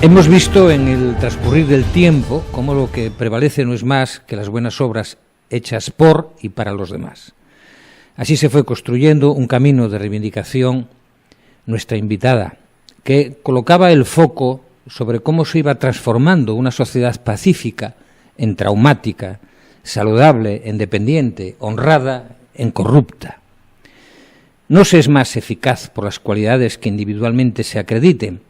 Hemos visto en el transcurrir del tiempo cómo lo que prevalece no es más que las buenas obras hechas por y para los demás. Así se fue construyendo un camino de reivindicación nuestra invitada, que colocaba el foco sobre cómo se iba transformando una sociedad pacífica en traumática, saludable en dependiente, honrada en corrupta. No se es más eficaz por las cualidades que individualmente se acrediten,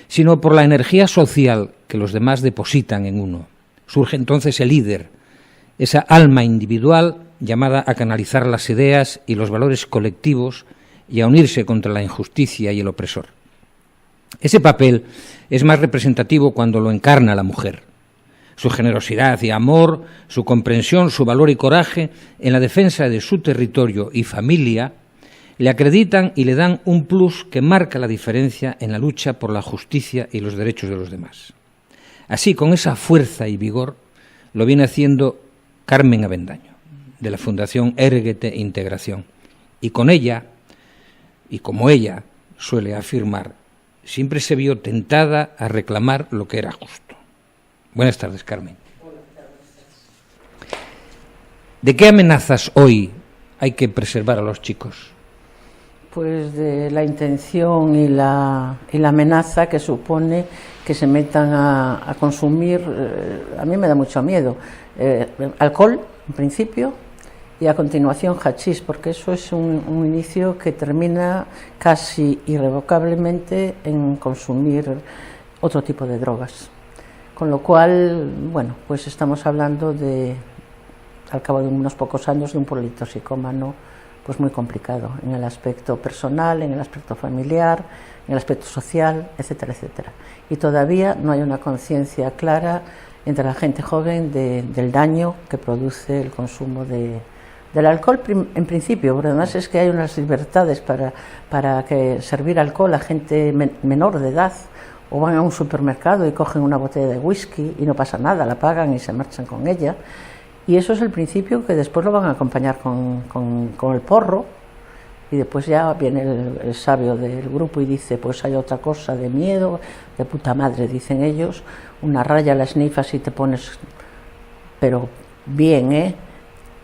sino por la energía social que los demás depositan en uno. Surge entonces el líder, esa alma individual llamada a canalizar las ideas y los valores colectivos y a unirse contra la injusticia y el opresor. Ese papel es más representativo cuando lo encarna la mujer. Su generosidad y amor, su comprensión, su valor y coraje en la defensa de su territorio y familia le acreditan y le dan un plus que marca la diferencia en la lucha por la justicia y los derechos de los demás. Así, con esa fuerza y vigor, lo viene haciendo Carmen Avendaño, de la Fundación Érguete Integración. Y con ella, y como ella suele afirmar, siempre se vio tentada a reclamar lo que era justo. Buenas tardes, Carmen. ¿De qué amenazas hoy hay que preservar a los chicos? Pues de la intención y la amenaza que supone que se metan a consumir, a mí me da mucho miedo, alcohol en principio y a continuación hachís, porque eso es un inicio que termina casi irrevocablemente en consumir otro tipo de drogas. Con lo cual, bueno, pues estamos hablando de, al cabo de unos pocos años, de un politoxicómano pues muy complicado en el aspecto personal, en el aspecto familiar, en el aspecto social, etcétera, etcétera. Y todavía no hay una conciencia clara entre la gente joven del daño que produce el consumo del alcohol en principio, porque además es que hay unas libertades para que servir alcohol a gente menor de edad, o van a un supermercado y cogen una botella de whisky y no pasa nada, la pagan y se marchan con ella. Y eso es el principio, que después lo van a acompañar con el porro, y después ya viene el sabio del grupo y dice, pues hay otra cosa de miedo, de puta madre, dicen ellos, una raya la snifas y te pones, pero bien,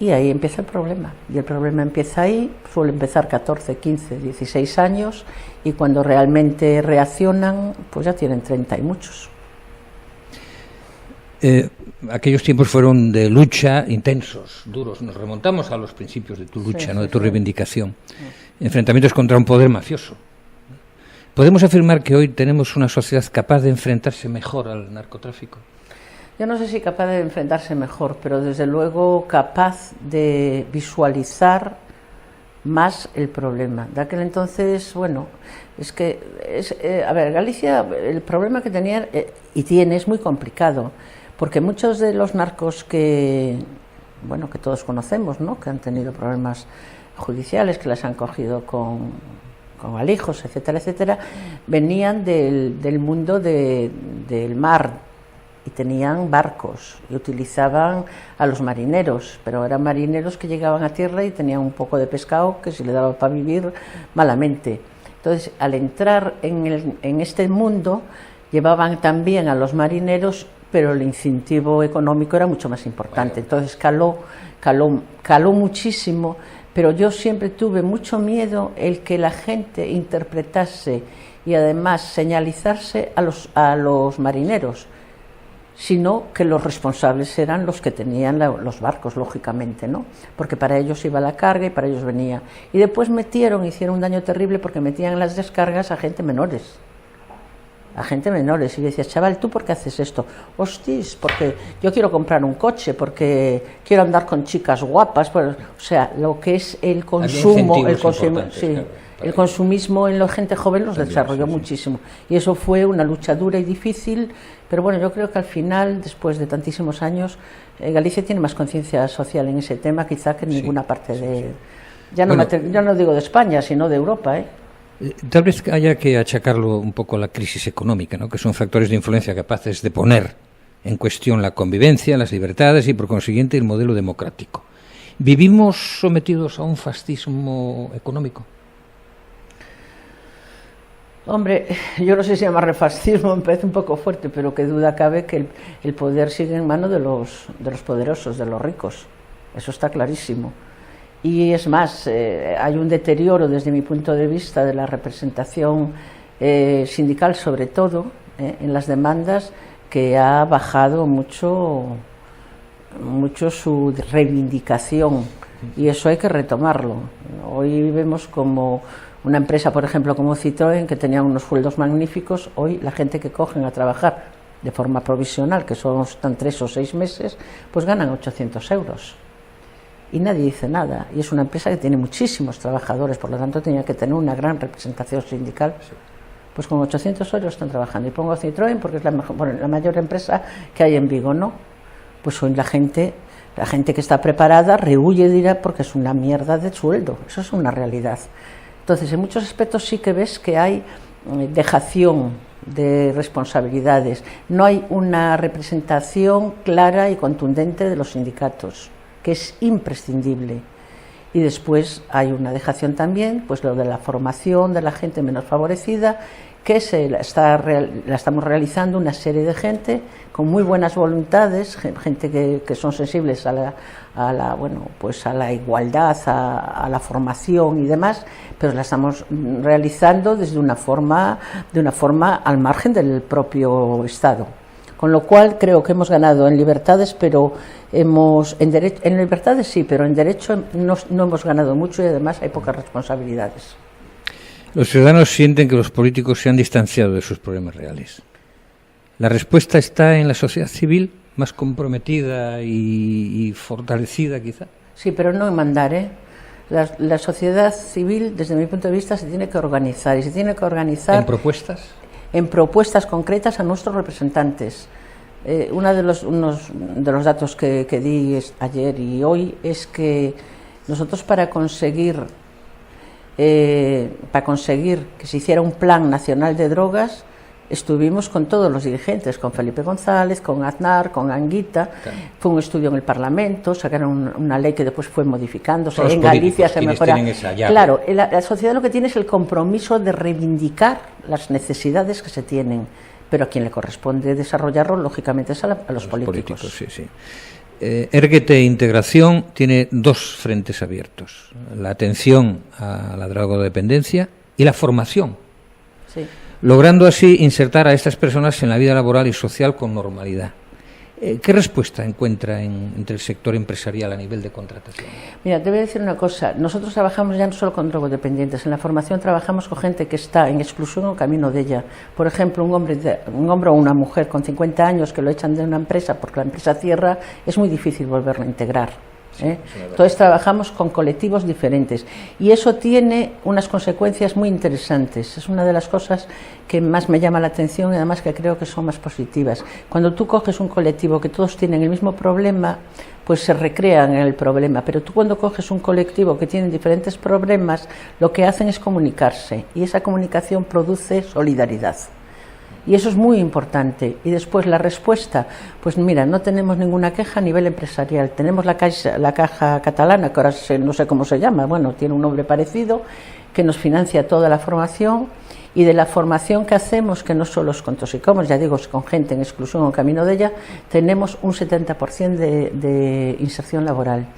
y ahí empieza el problema. Y el problema empieza ahí, suele empezar 14, 15, 16 años, y cuando realmente reaccionan, pues ya tienen 30 y muchos. Aquellos tiempos fueron de lucha intensos, duros. Nos remontamos a los principios de tu lucha, sí, ¿no? De tu reivindicación. Sí. Enfrentamientos contra un poder mafioso. ¿Podemos afirmar que hoy tenemos una sociedad capaz de enfrentarse mejor al narcotráfico? Yo no sé si capaz de enfrentarse mejor, pero desde luego capaz de visualizar más el problema. De aquel entonces, bueno, es que, a ver, Galicia, el problema que tenía y tiene es muy complicado, porque muchos de los narcos que todos conocemos, ¿no?, que han tenido problemas judiciales, que las han cogido con alijos, etcétera, etcétera, venían del mundo del mar y tenían barcos y utilizaban a los marineros, pero eran marineros que llegaban a tierra y tenían un poco de pescado que se le daba para vivir malamente. Entonces, al entrar en este mundo, llevaban también a los marineros, pero el incentivo económico era mucho más importante. Entonces caló muchísimo, pero yo siempre tuve mucho miedo el que la gente interpretase y además señalizarse a los marineros, sino que los responsables eran los que tenían los barcos, lógicamente, ¿no? Porque para ellos iba la carga y para ellos venía. Y después hicieron un daño terrible porque metían en las descargas a gente menores. Y decía, chaval, ¿tú por qué haces esto? Hostis, porque yo quiero comprar un coche, porque quiero andar con chicas guapas, pues, o sea, lo que es el consumo, el consumismo en la gente joven los desarrolló muchísimo. Y eso fue una lucha dura y difícil, pero bueno, yo creo que al final, después de tantísimos años, Galicia tiene más conciencia social en ese tema, quizá que en ninguna parte de... Ya no digo de España, sino de Europa, Tal vez haya que achacarlo un poco a la crisis económica, ¿no?, que son factores de influencia capaces de poner en cuestión la convivencia, las libertades y, por consiguiente, el modelo democrático. ¿Vivimos sometidos a un fascismo económico? Hombre, yo no sé si llamarle fascismo, me parece un poco fuerte, pero qué duda cabe que el poder sigue en manos de los poderosos, de los ricos. Eso está clarísimo. Y es más, hay un deterioro desde mi punto de vista de la representación sindical, sobre todo en las demandas, que ha bajado mucho su reivindicación, y eso hay que retomarlo. Hoy vemos como una empresa, por ejemplo, como Citroën, que tenía unos sueldos magníficos, hoy la gente que cogen a trabajar de forma provisional, que están 3 o 6 meses, pues ganan 800 euros. Y nadie dice nada. Y es una empresa que tiene muchísimos trabajadores, por lo tanto tenía que tener una gran representación sindical. Pues con 800 euros están trabajando. Y pongo Citroën porque es la mayor empresa que hay en Vigo, ¿no? Pues hoy la gente que está preparada rehuye y dirá porque es una mierda de sueldo. Eso es una realidad. Entonces, en muchos aspectos sí que ves que hay dejación de responsabilidades. No hay una representación clara y contundente de los sindicatos, que es imprescindible. Y después hay una dejación también, pues lo de la formación de la gente menos favorecida, que la estamos realizando una serie de gente con muy buenas voluntades, gente que son sensibles a la igualdad, a la formación y demás, pero la estamos realizando de una forma al margen del propio Estado. Con lo cual creo que hemos ganado en libertades, pero en libertades sí, pero en derecho no hemos ganado mucho, y además hay pocas responsabilidades. Los ciudadanos sienten que los políticos se han distanciado de sus problemas reales. ¿La respuesta está en la sociedad civil, más comprometida y fortalecida quizá? Sí, pero no en mandar, ¿eh? La sociedad civil, desde mi punto de vista, se tiene que organizar, y se tiene que organizar... ¿En propuestas? En propuestas concretas a nuestros representantes. Uno de los datos que di ayer y hoy es que nosotros para conseguir que se hiciera un plan nacional de drogas, estuvimos con todos los dirigentes, con Felipe González, con Aznar, con Anguita. Claro. Fue un estudio en el Parlamento, sacaron una ley que después fue modificándose. En Galicia se mejora. Claro, la sociedad lo que tiene es el compromiso de reivindicar las necesidades que se tienen, pero a quien le corresponde desarrollarlo, lógicamente, es a los políticos. Sí. Erguete Integración tiene 2 frentes abiertos: la atención a la drogodependencia y la formación. Sí. Logrando así insertar a estas personas en la vida laboral y social con normalidad. ¿Qué respuesta encuentra entre el sector empresarial a nivel de contratación? Mira, te voy a decir una cosa. Nosotros trabajamos ya no solo con drogodependientes. En la formación trabajamos con gente que está en exclusión o camino de ella. Por ejemplo, un hombre o una mujer con 50 años que lo echan de una empresa porque la empresa cierra, es muy difícil volverlo a integrar. Entonces trabajamos con colectivos diferentes y eso tiene unas consecuencias muy interesantes. Es una de las cosas que más me llama la atención y además que creo que son más positivas. Cuando tú coges un colectivo que todos tienen el mismo problema, pues se recrean en el problema, pero tú cuando coges un colectivo que tiene diferentes problemas, lo que hacen es comunicarse y esa comunicación produce solidaridad. Y eso es muy importante. Y después la respuesta, pues mira, no tenemos ninguna queja a nivel empresarial. Tenemos la Caja Catalana, que ahora no sé cómo se llama, bueno, tiene un nombre parecido, que nos financia toda la formación, y de la formación que hacemos, que no solo es con toxicómanos, ya digo, es con gente en exclusión o camino de ella, tenemos un 70% de inserción laboral.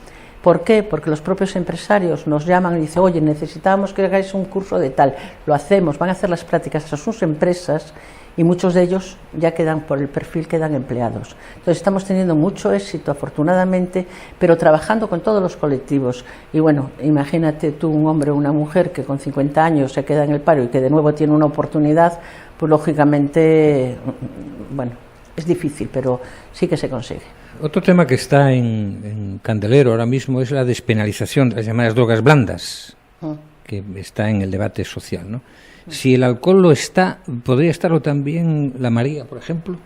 ¿Por qué? Porque los propios empresarios nos llaman y dicen, oye, necesitamos que hagáis un curso de tal. Lo hacemos, van a hacer las prácticas a sus empresas y muchos de ellos ya quedan, por el perfil, quedan empleados. Entonces estamos teniendo mucho éxito, afortunadamente, pero trabajando con todos los colectivos. Y bueno, imagínate tú un hombre o una mujer que con 50 años se queda en el paro y que de nuevo tiene una oportunidad, pues lógicamente, bueno, es difícil, pero sí que se consigue. Otro tema que está en candelero ahora mismo es la despenalización de las llamadas drogas blandas, que está en el debate social, ¿no? Si el alcohol lo está, ¿podría estarlo también la María, por ejemplo?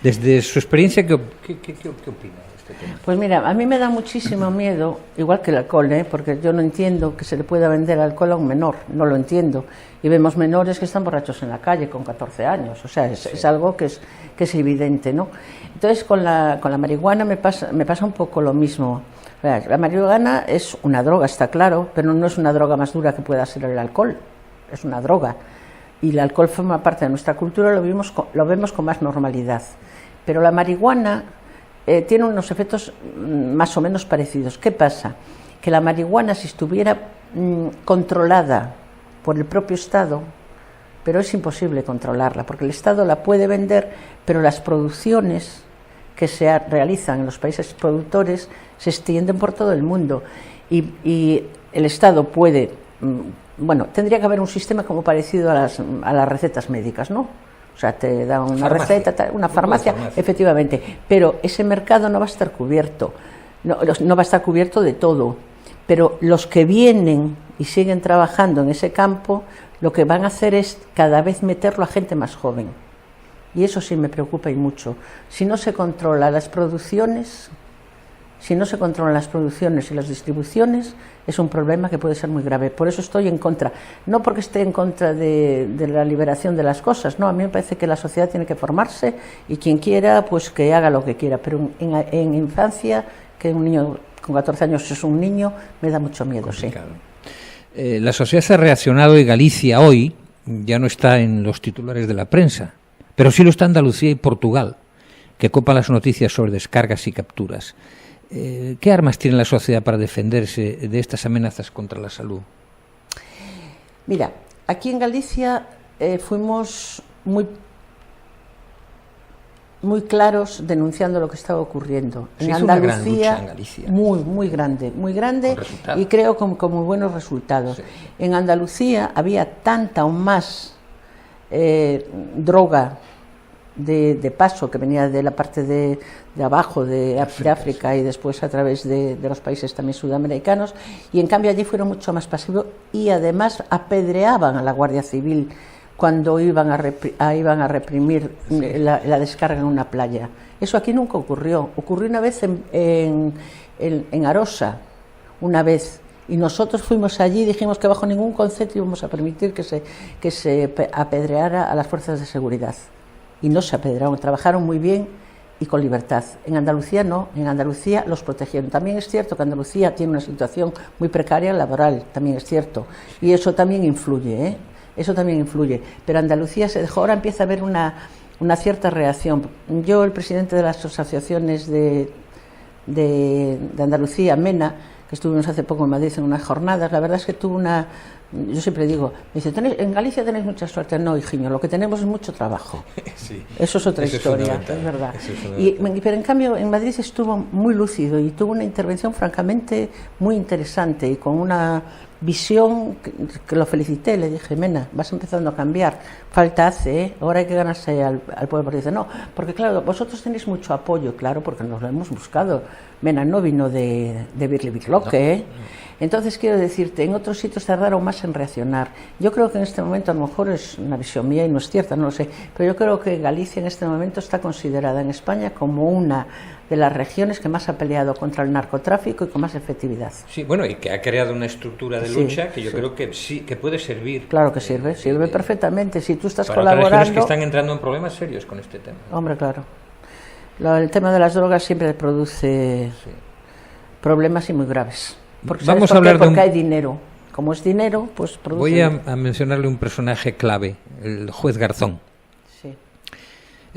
Desde su experiencia, ¿qué opina de este tema? Pues mira, a mí me da muchísimo miedo, igual que el alcohol, porque yo no entiendo que se le pueda vender alcohol a un menor, no lo entiendo. Y vemos menores que están borrachos en la calle con 14 años, o sea, es algo que es evidente, ¿no? Entonces con la marihuana me pasa un poco lo mismo. La marihuana es una droga, está claro, pero no es una droga más dura que pueda ser el alcohol. Es una droga. y el alcohol forma parte de nuestra cultura, lo vemos con más normalidad. Pero la marihuana tiene unos efectos más o menos parecidos. ¿Qué pasa? Que la marihuana, si estuviera controlada por el propio Estado, pero es imposible controlarla, porque el Estado la puede vender, pero las producciones que se realizan en los países productores se extienden por todo el mundo, y el Estado puede, bueno, tendría que haber un sistema como parecido a las recetas médicas, ¿no? O sea, te da una receta, una farmacia, efectivamente, pero ese mercado no va a estar cubierto, no va a estar cubierto de todo, pero los que vienen y siguen trabajando en ese campo, lo que van a hacer es cada vez meterlo a gente más joven, y eso sí me preocupa y mucho. Si no se controlan las producciones, y las distribuciones, es un problema que puede ser muy grave. Por eso estoy en contra, no porque esté en contra de la liberación de las cosas, no, a mí me parece que la sociedad tiene que formarse, y quien quiera, pues que haga lo que quiera, pero en infancia, que un niño con 14 años es un niño, me da mucho miedo. Complicado. Sí. La sociedad ha reaccionado, y Galicia hoy ya no está en los titulares de la prensa, pero sí lo está Andalucía y Portugal, que copan las noticias sobre descargas y capturas. ¿Qué armas tiene la sociedad para defenderse de estas amenazas contra la salud? Mira, aquí en Galicia fuimos muy claros denunciando lo que estaba ocurriendo. En Andalucía, en Galicia. Muy grande, y creo con muy buenos resultados. Sí. En Andalucía había tanta o más droga de paso, que venía de la parte de abajo de África, y después a través de los países también sudamericanos, y en cambio allí fueron mucho más pasivos, y además apedreaban a la Guardia Civil cuando iban a reprimir la descarga en una playa. Eso aquí nunca ocurrió. Ocurrió una vez en Arosa, una vez, y nosotros fuimos allí y dijimos que bajo ningún concepto íbamos a permitir que se apedreara a las fuerzas de seguridad. Y no se apedrearon, trabajaron muy bien y con libertad. En Andalucía no, en Andalucía los protegieron. También es cierto que Andalucía tiene una situación muy precaria laboral, también es cierto, y eso también influye, ¿eh? Eso también influye, pero Andalucía se dejó, ahora empieza a haber una cierta reacción. Yo, el presidente de las asociaciones de Andalucía, MENA, que estuvimos hace poco en Madrid en unas jornadas, la verdad es que yo siempre digo, me dice, en Galicia tenéis mucha suerte. No, hijiño, lo que tenemos es mucho trabajo. Sí, eso es otra historia, es verdad. Pero en cambio en Madrid estuvo muy lúcido y tuvo una intervención francamente muy interesante y con una visión que lo felicité. Le dije, Mena, vas empezando a cambiar, falta hace, ¿eh? Ahora hay que ganarse al pueblo. Porque dice, no, porque claro, vosotros tenéis mucho apoyo, claro, porque nos lo hemos buscado. Mena no vino de Birlibirloque, ¿eh? No. Entonces quiero decirte, en otros sitios tardaron más en reaccionar. Yo creo que en este momento, a lo mejor es una visión mía y no es cierta, no lo sé, pero yo creo que Galicia en este momento está considerada en España como una de las regiones que más ha peleado contra el narcotráfico y con más efectividad. Sí, bueno, y que ha creado una estructura de lucha que yo creo que sí, que puede servir. Claro que sirve perfectamente. Si tú estás para colaborando... Para regiones que están entrando en problemas serios con este tema. Hombre, claro. El tema de las drogas siempre produce problemas y muy graves. Porque vamos a hablar porque hay dinero. Como es dinero, pues produce... Voy a mencionarle un personaje clave, el juez Garzón. Sí.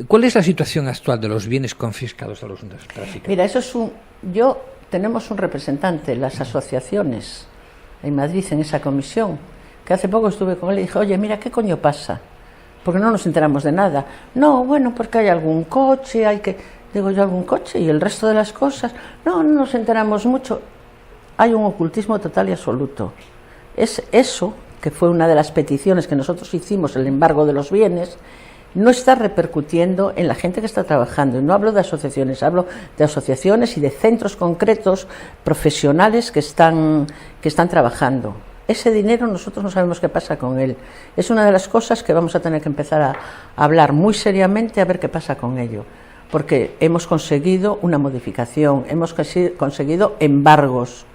¿Cuál es la situación actual de los bienes confiscados a los narcotraficantes? Mira, tenemos un representante, las asociaciones en Madrid, en esa comisión, que hace poco estuve con él y dije, oye, mira, ¿qué coño pasa? Porque no nos enteramos de nada. No, bueno, porque hay algún coche, digo yo, algún coche, y el resto de las cosas, no nos enteramos mucho. Hay un ocultismo total y absoluto. Es eso, que fue una de las peticiones que nosotros hicimos, el embargo de los bienes, no está repercutiendo en la gente que está trabajando. Y no hablo de asociaciones, hablo de asociaciones y de centros concretos profesionales que están trabajando. Ese dinero nosotros no sabemos qué pasa con él. Es una de las cosas que vamos a tener que empezar a hablar muy seriamente, a ver qué pasa con ello. Porque hemos conseguido una modificación, hemos conseguido embargos.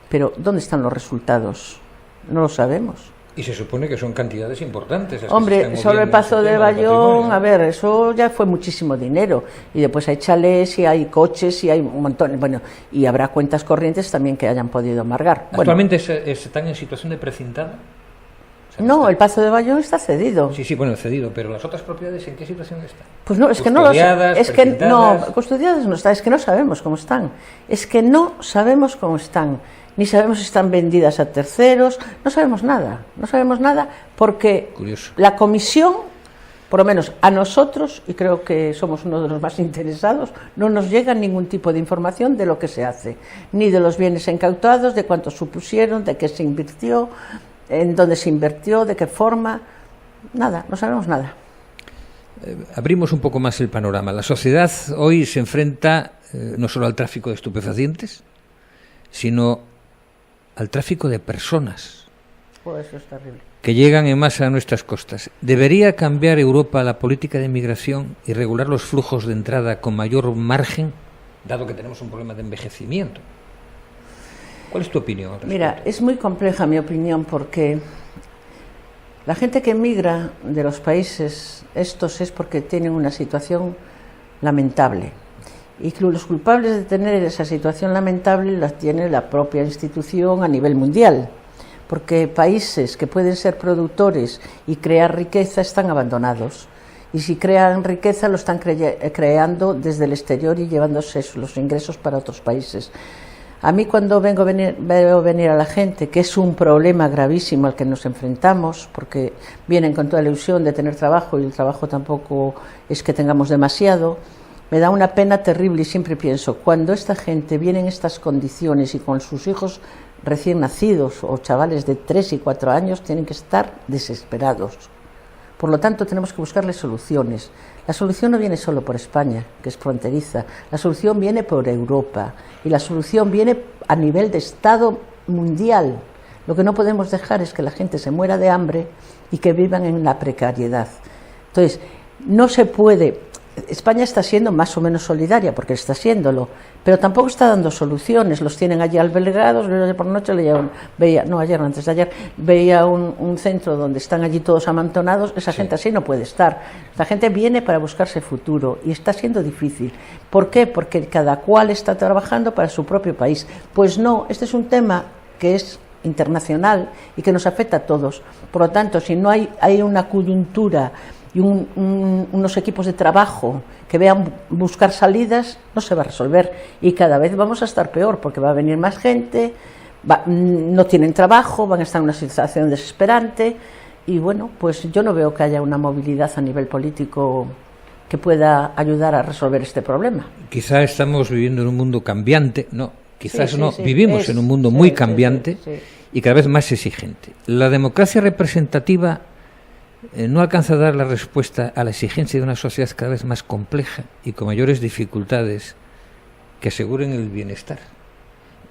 Pero ¿dónde están los resultados? No lo sabemos. Y se supone que son cantidades importantes. Hombre, sobre el Pazo de Bayón, a ver, eso ya fue muchísimo dinero. Y después hay chalés, y hay coches, y hay un montón. Bueno, y habrá cuentas corrientes también que hayan podido amargar. ¿Actualmente están en situación de precintada? No, el Pazo de Bayón está cedido. Sí, sí, bueno, cedido, pero las otras propiedades, ¿en qué situación están? Pues no, es que no lo sé. Es que no, custodiadas no están, es que no sabemos cómo están. Es que no sabemos cómo están. Ni sabemos si están vendidas a terceros, no sabemos nada porque curioso. La comisión, por lo menos a nosotros, y creo que somos uno de los más interesados, no nos llega ningún tipo de información de lo que se hace, ni de los bienes incautados, de cuánto supusieron, de qué se invirtió, en dónde se invirtió, de qué forma, nada, no sabemos nada. Abrimos un poco más el panorama. La sociedad hoy se enfrenta no solo al tráfico de estupefacientes, sino al tráfico de personas. Eso es terrible. Que llegan en masa a nuestras costas. ¿Debería cambiar Europa la política de inmigración y regular los flujos de entrada con mayor margen, dado que tenemos un problema de envejecimiento? ¿Cuál es tu opinión al respecto? Mira, es muy compleja mi opinión porque la gente que emigra de los países estos es porque tienen una situación lamentable. Y los culpables de tener esa situación lamentable las tiene la propia institución a nivel mundial, porque países que pueden ser productores y crear riqueza están abandonados, y si crean riqueza lo están creando desde el exterior y llevándose los ingresos para otros países. A mí cuando veo venir a la gente, que es un problema gravísimo al que nos enfrentamos, porque vienen con toda la ilusión de tener trabajo y el trabajo tampoco es que tengamos demasiado, me da una pena terrible y siempre pienso, cuando esta gente viene en estas condiciones y con sus hijos recién nacidos o chavales de 3 y 4 años, tienen que estar desesperados. Por lo tanto, tenemos que buscarles soluciones. La solución no viene solo por España, que es fronteriza, la solución viene por Europa y la solución viene a nivel de Estado mundial. Lo que no podemos dejar es que la gente se muera de hambre y que vivan en la precariedad. Entonces, no se puede. España está siendo más o menos solidaria, porque está siéndolo, pero tampoco está dando soluciones. Los tienen allí albergados. Ayer por la noche antes de ayer, veía un centro donde están allí todos amontonados. Esa gente así no puede estar. La gente viene para buscarse futuro y está siendo difícil. ¿Por qué? Porque cada cual está trabajando para su propio país. Pues no, este es un tema que es internacional y que nos afecta a todos. Por lo tanto, si no hay una coyuntura y unos equipos de trabajo que vean buscar salidas, no se va a resolver y cada vez vamos a estar peor porque va a venir más gente, no tienen trabajo, van a estar en una situación desesperante y bueno, pues yo no veo que haya una movilidad a nivel político que pueda ayudar a resolver este problema. Quizá estamos viviendo en un mundo cambiante, vivimos en un mundo muy cambiante y cada vez más exigente. La democracia representativa no alcanza a dar la respuesta a la exigencia de una sociedad cada vez más compleja y con mayores dificultades que aseguren el bienestar.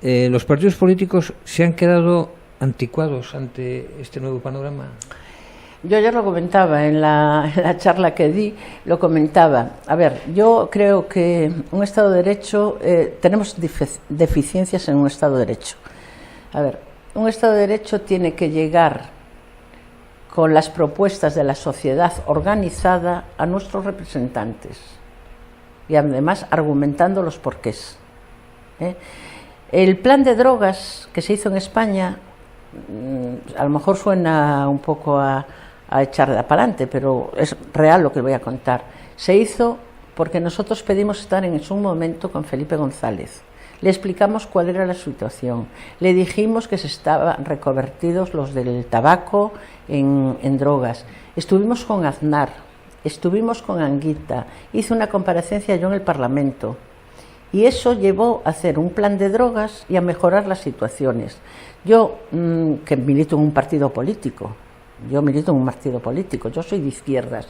¿Los partidos políticos se han quedado anticuados ante este nuevo panorama? Yo ayer lo comentaba en la charla que di, lo comentaba. A ver, yo creo que un Estado de Derecho, tenemos deficiencias en un Estado de Derecho. A ver, un Estado de Derecho tiene que llegar con las propuestas de la sociedad organizada a nuestros representantes y además argumentando los porqués. El plan de drogas que se hizo en España, a lo mejor suena un poco a echar de apalante, pero es real lo que voy a contar. Se hizo porque nosotros pedimos estar en su momento con Felipe González. Le explicamos cuál era la situación, le dijimos que se estaban reconvertidos los del tabaco en drogas, estuvimos con Aznar, estuvimos con Anguita, hice una comparecencia yo en el Parlamento y eso llevó a hacer un plan de drogas y a mejorar las situaciones. Yo, que milito en un partido político, yo soy de izquierdas,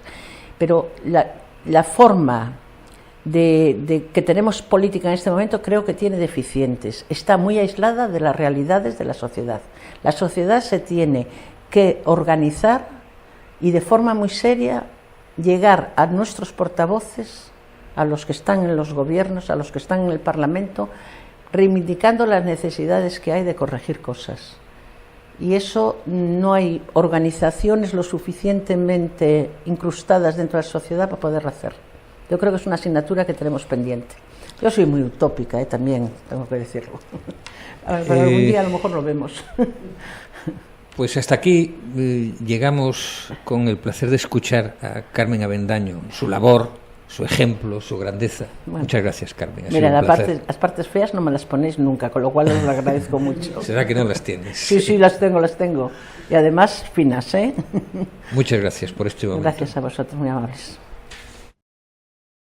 pero la forma de que tenemos política en este momento creo que tiene deficientes, está muy aislada de las realidades de la sociedad. La sociedad se tiene que organizar y de forma muy seria llegar a nuestros portavoces, a los que están en los gobiernos, a los que están en el Parlamento, reivindicando las necesidades que hay de corregir cosas. Y eso no hay organizaciones lo suficientemente incrustadas dentro de la sociedad para poder hacer. Yo creo que es una asignatura que tenemos pendiente. Yo soy muy utópica, también tengo que decirlo. Pero algún día a lo mejor lo vemos. Pues hasta aquí llegamos con el placer de escuchar a Carmen Avendaño, su labor, su ejemplo, su grandeza. Bueno, muchas gracias, Carmen. Mira, las partes feas no me las ponéis nunca, con lo cual os lo agradezco mucho. ¿Será que no las tienes? Sí, las tengo. Y además finas, ¿eh? Muchas gracias por este momento. Gracias a vosotros, muy amables.